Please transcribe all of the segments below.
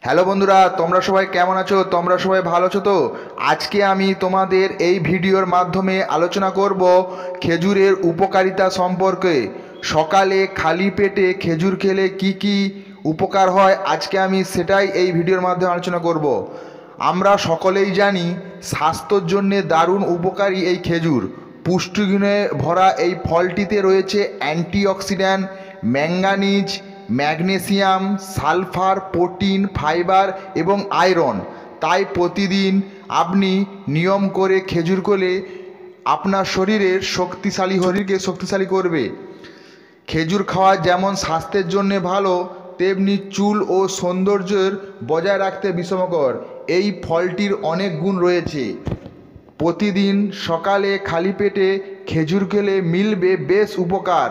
Hello বন্ধুরা, তোমরা সবাই কেমন আছো? তোমরা সবাই ভালো আছো তো? আজকে আমি তোমাদের এই ভিডিওর মাধ্যমে আলোচনা করব খেজুরের উপকারিতা সম্পর্কে। সকালে খালি পেটে খেজুর খেলে কি কি উপকার হয়, আজকে আমি সেটাই এই ভিডিওর মাধ্যমে আলোচনা করব। আমরা সকলেই জানি স্বাস্থ্যের জন্য দারুণ উপকারী এই খেজুর। পুষ্টিগুণে ভরা এই ফলটিতে রয়েছে antioxidant, manganese, magnesium, sulphur, protein, fibre এবং আয়রন। তাই প্রতিদিন আপনি নিয়ম করে খেজুর খেলে আপনার শরীরকে শক্তিশালী করবে। খেজুর খাওয়া যেমন স্বাস্থ্যের জন্য ভালো, তেমনি চুল ও সৌন্দর্যের বজায় রাখতে বিষমকর। এই ফলটির অনেক গুণ রয়েছে। প্রতিদিন সকালে খালি পেটে খেজুর খেলে মিলবে বেশ উপকার।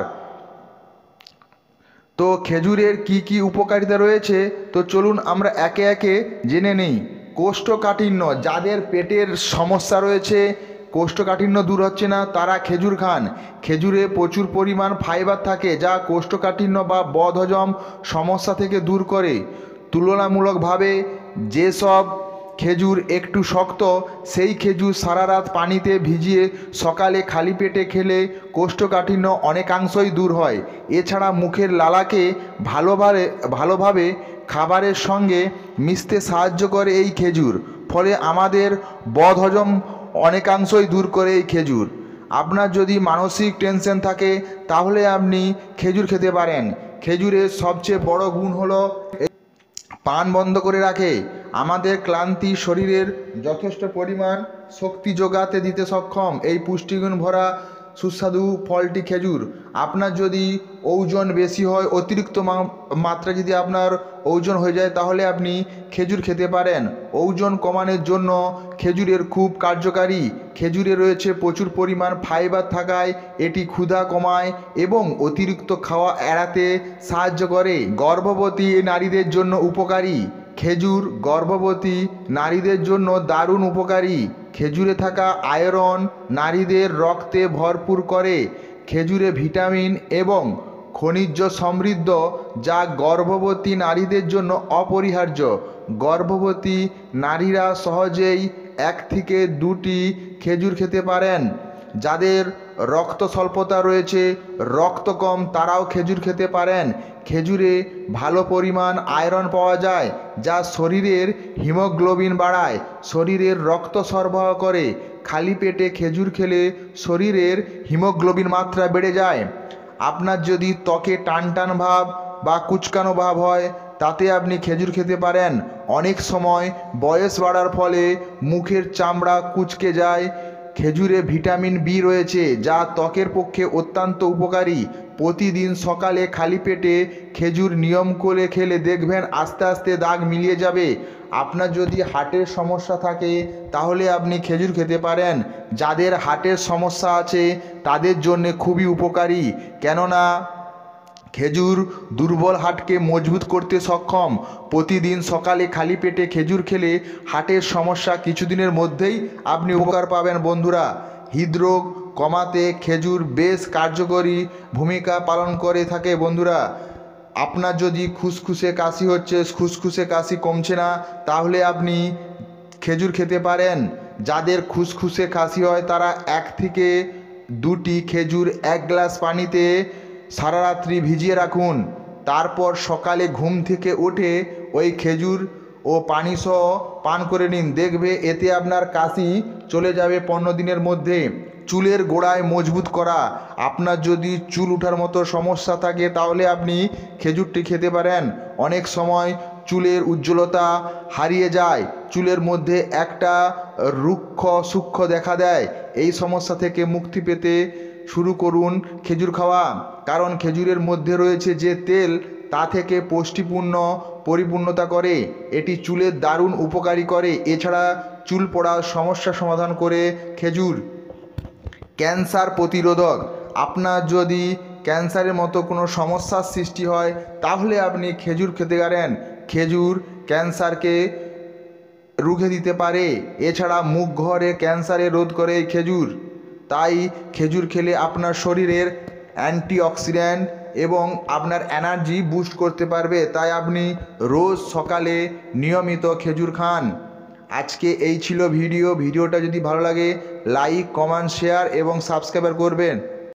তো খেজুরের কি কি উপকারিতা রয়েছে, তো চলুন আমরা একে একে জেনে নেই। কোষ্ঠকাঠিন্য, যাদের পেটের সমস্যা রয়েছে, কোষ্ঠকাঠিন্য দূর হচ্ছে না, তারা খেজুর খান। খেজুরে প্রচুর পরিমাণ ফাইবার থাকে, যা কোষ্ঠকাঠিন্য বা বদহজম সমস্যা থেকে দূর করে। তুলনামূলকভাবে যেসব খেজুর একটু শক্ত, সেই খেজুর সারা রাত পানিতে ভিজিয়ে সকালে খালি পেটে খেলে কোষ্ঠকাঠিন্য অনেকাংশই দূর হয়। এছাড়া মুখের লালাকে ভালোভাবে খাবারের সঙ্গে মিশতে সাহায্য করে এই খেজুর। ফলে আমাদের বদহজম অনেকাংশই দূর করে এই খেজুর। আপনার যদি মানসিক টেনশন থাকে, তাহলে আপনি খেজুর খেতে পারেন। খেজুরের সবচেয়ে বড় গুণ হলো পান বন্ধ করে রাখে। আমাদের ক্লান্তি শরীরের যথেষ্ট পরিমাণ শক্তি যোগাতে দিতে সক্ষম এই পুষ্টিগুণ ভরা সুস্বাদু ফলটি খেজুর। আপনার যদি ওজন বেশি হয়, অতিরিক্ত মাত্রা যদি আপনার ওজন হয়ে যায়, তাহলে আপনি খেজুর খেতে পারেন। ওজন কমানোর জন্য খেজুরের খুব কার্যকারী। খেজুরে রয়েছে প্রচুর পরিমাণ ফাইবার থাকায় এটি ক্ষুধা কমায় এবং অতিরিক্ত খাওয়া এড়াতে সাহায্য করে। গর্ভবতী নারীদের জন্য উপকারী। খেজুর গর্ভবতী নারীদের জন্য দারুণ উপকারী। খেজুরে থাকা আয়রন নারীদের রক্তে ভরপুর করে। খেজুরে ভিটামিন এবং খনিজ সমৃদ্ধ, যা গর্ভবতী নারীদের জন্য অপরিহার্য। গর্ভবতী নারীরা সহজেই 1 থেকে 2টি খেজুর খেতে পারেন। যাদের রক্ত স্বল্পতা রয়েছে, রক্ত কম, তারাও খেজুর খেতে পারেন। খেজুরে ভালো পরিমাণ আয়রন পাওয়া যায়, যা শরীরের হিমোগ্লোবিন বাড়ায়, শরীরের রক্ত সরবরাহ করে। খালি পেটে খেজুর খেলে শরীরের হিমোগ্লোবিন মাত্রা বেড়ে যায়। আপনার যদি ত্বকে টান ভাব বা কুচকানো ভাব হয়, তাতে আপনি খেজুর খেতে পারেন। অনেক সময় বয়স বাড়ার ফলে মুখের চামড়া কুঁচকে যায়। খেজুরে ভিটামিন বি রয়েছে, যা ত্বকের পক্ষে অত্যন্ত উপকারী। প্রতিদিন সকালে খালি পেটে খেজুর নিয়ম করে খেলে দেখবেন আস্তে আস্তে দাগ মিলিয়ে যাবে। আপনার যদি হার্টের সমস্যা থাকে, তাহলে আপনি খেজুর খেতে পারেন। যাদের হার্টের সমস্যা আছে, তাদের জন্য খুবই উপকারী, কেননা খেজুর দুর্বল হার্টকে মজবুত করতে সক্ষম। প্রতিদিন সকালে খালি পেটে খেজুর খেলে হার্টের সমস্যা কিছুদিনের মধ্যেই আপনি উপকার পাবেন বন্ধুরা। হৃদরোগ কমাতে খেজুর বেশ কার্যকরী ভূমিকা পালন করে থাকে বন্ধুরা। আপনার যদি খুসখুসে কাশি হচ্ছে, খুসখুসে কাশি কমছে না, তাহলে আপনি খেজুর খেতে পারেন। যাদের খুসখুসে কাশি হয়, তারা 1 থেকে 2টি খেজুর 1 গ্লাস পানিতে সারা রাত্রি ভিজিয়ে রাখুন। তারপর সকালে ঘুম থেকে উঠে ওই খেজুর ও পানি সহ পান করে নিন। দেখবে এতে আপনার কাশি চলে যাবে 15 দিনের মধ্যে। চুলের গোড়ায় মজবুত করা। আপনার যদি চুল ওঠার মতো সমস্যা থাকে, তাহলে আপনি খেজুরটি খেতে পারেন। অনেক সময় চুলের উজ্জ্বলতা হারিয়ে যায়, চুলের মধ্যে একটা রুক্ষ সূক্ষ্ম দেখা দেয়। এই সমস্যা থেকে মুক্তি পেতে শুরু করুন খেজুর খাওয়া। কারণ খেজুরের মধ্যে রয়েছে যে তেল, তা থেকে পুষ্টিপূর্ণ পরিপূর্ণতা করে। এটি চুলের দারুণ উপকারী করে। এছাড়া চুল পড়ার সমস্যা সমাধান করে খেজুর। ক্যান্সার প্রতিরোধক। আপনার যদি ক্যান্সারের মতো কোনো সমস্যার সৃষ্টি হয়, তাহলে আপনি খেজুর খেতে পারেন। খেজুর ক্যান্সারকে রুখে দিতে পারে। এছাড়া মুখ ঘরে ক্যান্সারে রোধ করে এই খেজুর। তাই খেজুর খেলে আপনার শরীরের অ্যান্টিঅক্সিডেন্ট এবং আপনার এনার্জি বুস্ট করতে পারবে। তাই আপনি রোজ সকালে নিয়মিত খেজুর খান। আজকে এই ছিল ভিডিওটা যদি ভালো লাগে লাইক কমেন্ট শেয়ার এবং সাবস্ক্রাইব করবেন।